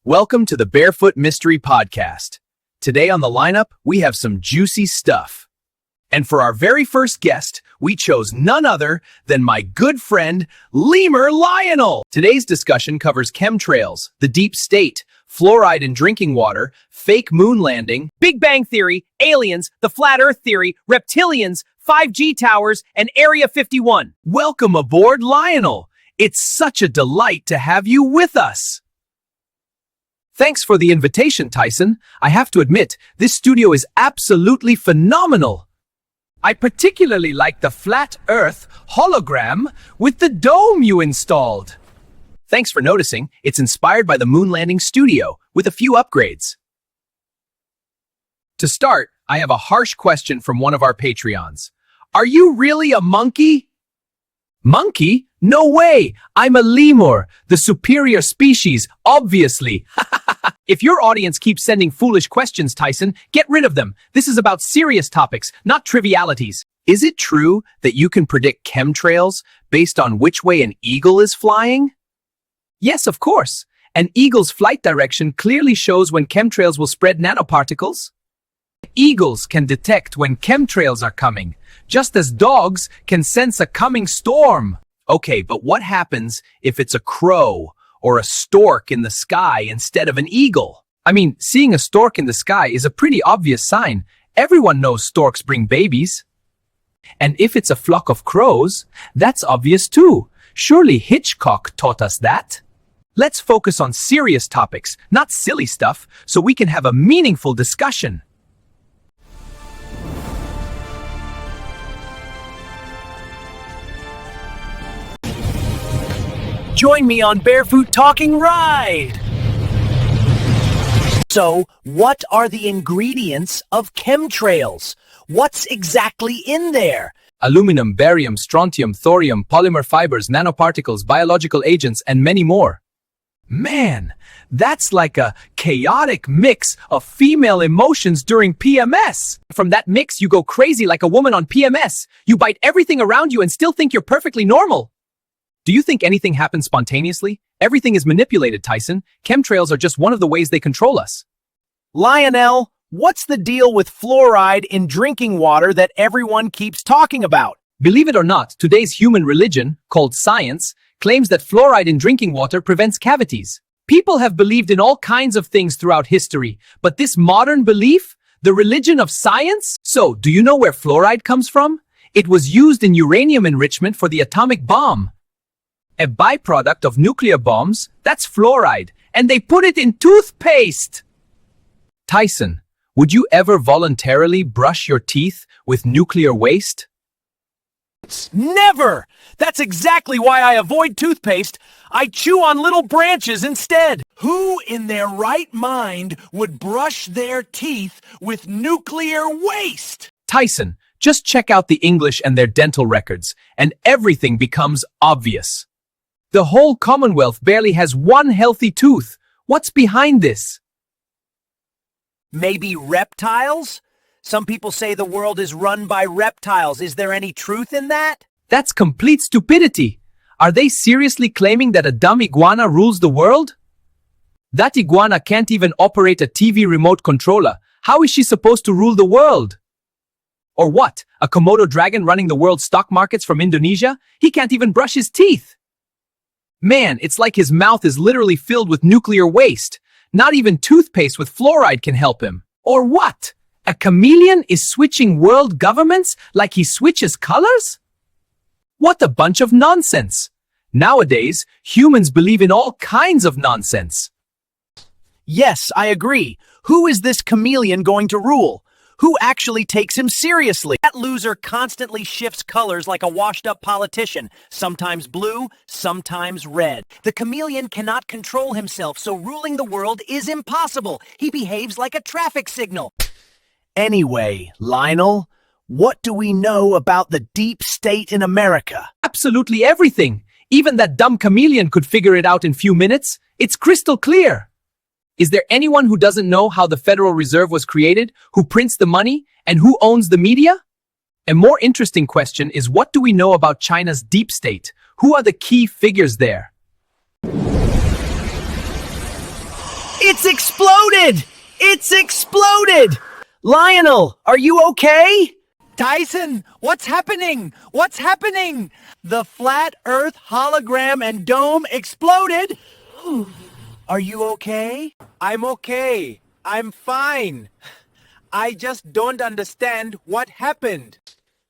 Welcome to the Barefoot Mystery Podcast. Today on the lineup, we have some juicy stuff. And for our very first guest, we chose none other than my good friend, Lemur Lionel. Today's discussion covers chemtrails, the deep state, fluoride in drinking water, fake moon landing, Big Bang Theory, aliens, the flat earth theory, reptilians, 5G towers, and Area 51. Welcome aboard, Lionel. It's such a delight to have you with us. Thanks for the invitation, Tyson. I have to admit, this studio is absolutely phenomenal. I particularly like the flat Earth hologram with the dome you installed. Thanks for noticing. It's inspired by the moon landing studio with a few upgrades. To start, I have a harsh question from one of our Patreons. Are you really a monkey? Monkey? No way! I'm a lemur, the superior species, obviously. If your audience keeps sending foolish questions, Tyson, get rid of them. This is about serious topics, not trivialities. Is it true that you can predict chemtrails based on which way an eagle is flying? Yes, of course. An eagle's flight direction clearly shows when chemtrails will spread nanoparticles. Eagles can detect when chemtrails are coming, just as dogs can sense a coming storm. Okay, but what happens if it's a crow or a stork in the sky instead of an eagle? I mean, seeing a stork in the sky is a pretty obvious sign. Everyone knows storks bring babies. And if it's a flock of crows, that's obvious too. Surely Hitchcock taught us that. Let's focus on serious topics, not silly stuff, so we can have a meaningful discussion. Join me on Barefoot Talking Ride! So, what are the ingredients of chemtrails? What's exactly in there? Aluminum, barium, strontium, thorium, polymer fibers, nanoparticles, biological agents, and many more. Man, that's like a chaotic mix of female emotions during PMS. From that mix, you go crazy like a woman on PMS. You bite everything around you and still think you're perfectly normal. Do you think anything happens spontaneously? Everything is manipulated, Tyson. Chemtrails are just one of the ways they control us. Lionel, what's the deal with fluoride in drinking water that everyone keeps talking about? Believe it or not, today's human religion, called science, claims that fluoride in drinking water prevents cavities. People have believed in all kinds of things throughout history, but this modern belief, the religion of science? So, do you know where fluoride comes from? It was used in uranium enrichment for the atomic bomb. A byproduct of nuclear bombs, that's fluoride, and they put it in toothpaste. Tyson, would you ever voluntarily brush your teeth with nuclear waste? Never! That's exactly why I avoid toothpaste. I chew on little branches instead. Who in their right mind would brush their teeth with nuclear waste? Tyson, just check out the English and their dental records, and everything becomes obvious. The whole Commonwealth barely has one healthy tooth. What's behind this? Maybe reptiles? Some people say the world is run by reptiles. Is there any truth in that? That's complete stupidity. Are they seriously claiming that a dumb iguana rules the world? That iguana can't even operate a TV remote controller. How is she supposed to rule the world? Or what? A Komodo dragon running the world's stock markets from Indonesia? He can't even brush his teeth. Man, it's like his mouth is literally filled with nuclear waste. Not even toothpaste with fluoride can help him. Or what? A chameleon is switching world governments like he switches colors? What a bunch of nonsense. Nowadays, humans believe in all kinds of nonsense. Yes, I agree. Who is this chameleon going to rule? Who actually takes him seriously? That loser constantly shifts colors like a washed-up politician, sometimes blue, sometimes red. The chameleon cannot control himself, so ruling the world is impossible. He behaves like a traffic signal. Anyway, Lionel, what do we know about the deep state in America? Absolutely everything. Even that dumb chameleon could figure it out in few minutes. It's crystal clear. Is there anyone who doesn't know how the Federal Reserve was created, who prints the money, and who owns the media? A more interesting question is, what do we know about China's deep state? Who are the key figures there? It's exploded! It's exploded! Lionel, are you okay? Tyson, what's happening? What's happening? The flat Earth hologram and dome exploded. Are you okay? I'm okay. I'm fine. I just don't understand what happened.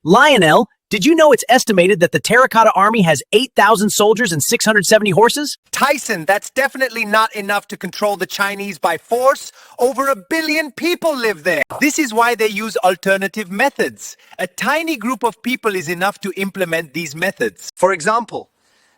Lionel, did you know it's estimated that the Terracotta Army has 8,000 soldiers and 670 horses? Tyson, that's definitely not enough to control the Chinese by force. Over 1 billion people live there. This is why they use alternative methods. A tiny group of people is enough to implement these methods. For example,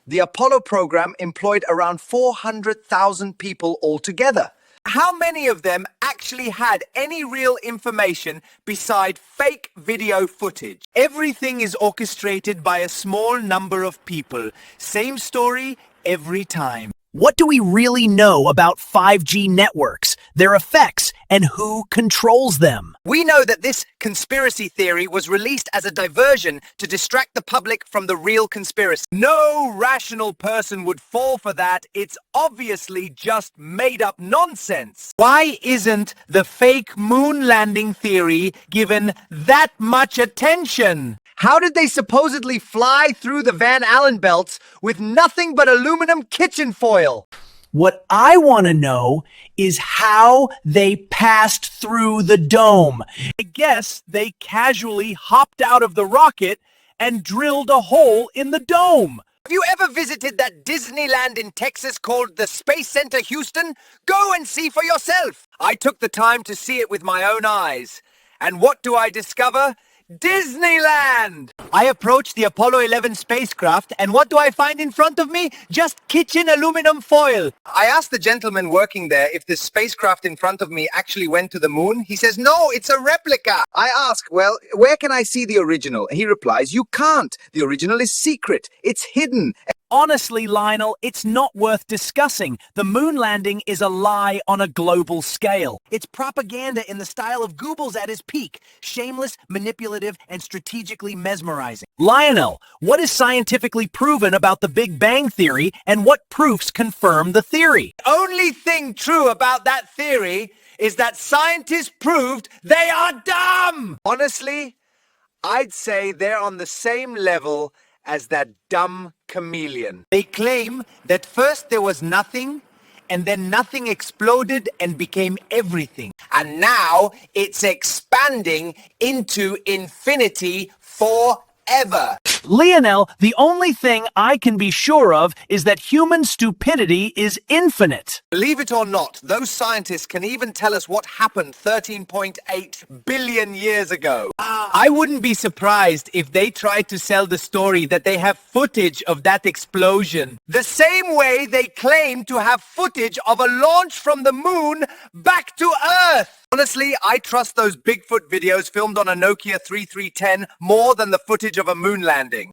the Apollo program employed around 400,000 people altogether. How many of them actually had any real information beside fake video footage? Everything is orchestrated by a small number of people. Same story every time. What do we really know about 5G networks, their effects, and who controls them? We know that this conspiracy theory was released as a diversion to distract the public from the real conspiracy. No rational person would fall for that. It's obviously just made up nonsense. Why isn't the fake moon landing theory given that much attention? How did they supposedly fly through the Van Allen belts with nothing but aluminum kitchen foil? What I want to know is how they passed through the dome. I guess they casually hopped out of the rocket and drilled a hole in the dome. Have you ever visited that Disneyland in Texas called the Space Center Houston? Go and see for yourself. I took the time to see it with my own eyes. And what do I discover? Disneyland! I approached the Apollo 11 spacecraft, and what do I find in front of me? Just kitchen aluminum foil. I asked the gentleman working there if the spacecraft in front of me actually went to the moon. He says, no, it's a replica. I ask, well, where can I see the original? He replies, you can't. The original is secret. It's hidden. Honestly, Lionel, it's not worth discussing. The moon landing is a lie on a global scale. It's propaganda in the style of Goebbels at his peak. Shameless, manipulative, and strategically mesmerizing. Lionel, what is scientifically proven about the Big Bang Theory, and what proofs confirm the theory? The only thing true about that theory is that scientists proved they are dumb! Honestly, I'd say they're on the same level as that dumb chameleon. They claim that first there was nothing, and then nothing exploded and became everything. And now it's expanding into infinity forever. Lionel, the only thing I can be sure of is that human stupidity is infinite. Believe it or not, those scientists can even tell us what happened 13.8 billion years ago. I wouldn't be surprised if they tried to sell the story that they have footage of that explosion. The same way they claim to have footage of a launch from the moon back to Earth. Honestly, I trust those Bigfoot videos filmed on a Nokia 3310 more than the footage of a moon landing.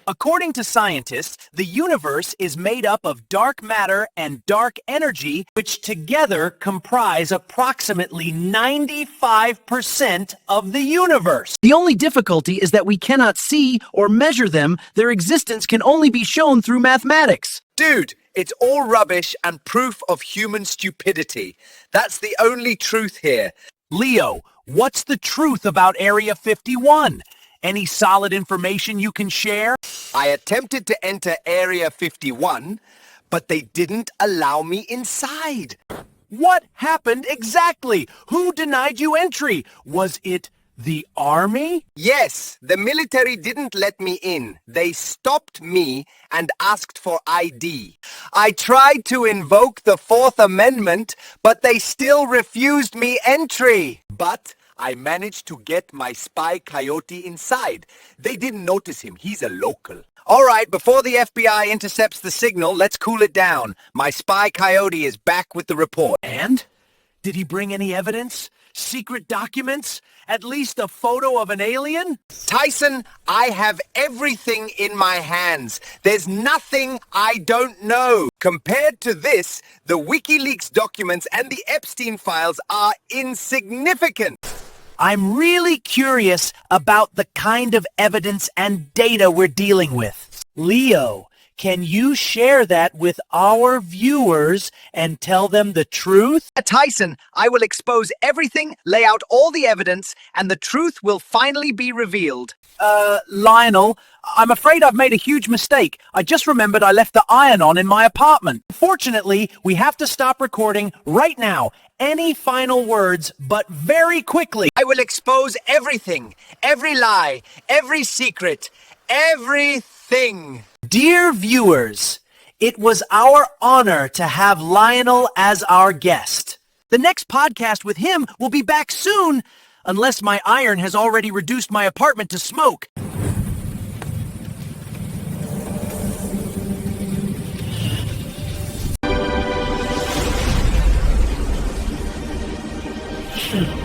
According to scientists, the universe is made up of dark matter and dark energy, which together comprise approximately 95% of the universe. The only difficulty is that we cannot see or measure them. Their existence can only be shown through mathematics. Dude, it's all rubbish and proof of human stupidity. That's the only truth here. Leo, what's the truth about Area 51? Any solid information you can share? I attempted to enter Area 51, but they didn't allow me inside. What happened exactly? Who denied you entry? Was it the army? Yes, the military didn't let me in. They stopped me and asked for ID. I tried to invoke the Fourth Amendment, but they still refused me entry. But I managed to get my spy coyote inside. They didn't notice him. He's a local. All right, before the FBI intercepts the signal, let's cool it down. My spy coyote is back with the report. And? Did he bring any evidence? Secret documents? At least a photo of an alien? Tyson, I have everything in my hands. There's nothing I don't know. Compared to this, the WikiLeaks documents and the Epstein files are insignificant. I'm really curious about the kind of evidence and data we're dealing with. Leo, Can you share that with our viewers and tell them the truth? Tyson, I will expose everything, lay out all the evidence, and the truth will finally be revealed. Lionel, I'm afraid I've made a huge mistake. I just remembered I left the iron on in my apartment. Fortunately, we have to stop recording right now. Any final words, but very quickly. I will expose everything, every lie, every secret, everything. Dear viewers, it was our honor to have Lionel as our guest. The next podcast with him will be back soon, unless my iron has already reduced my apartment to smoke. Hmm.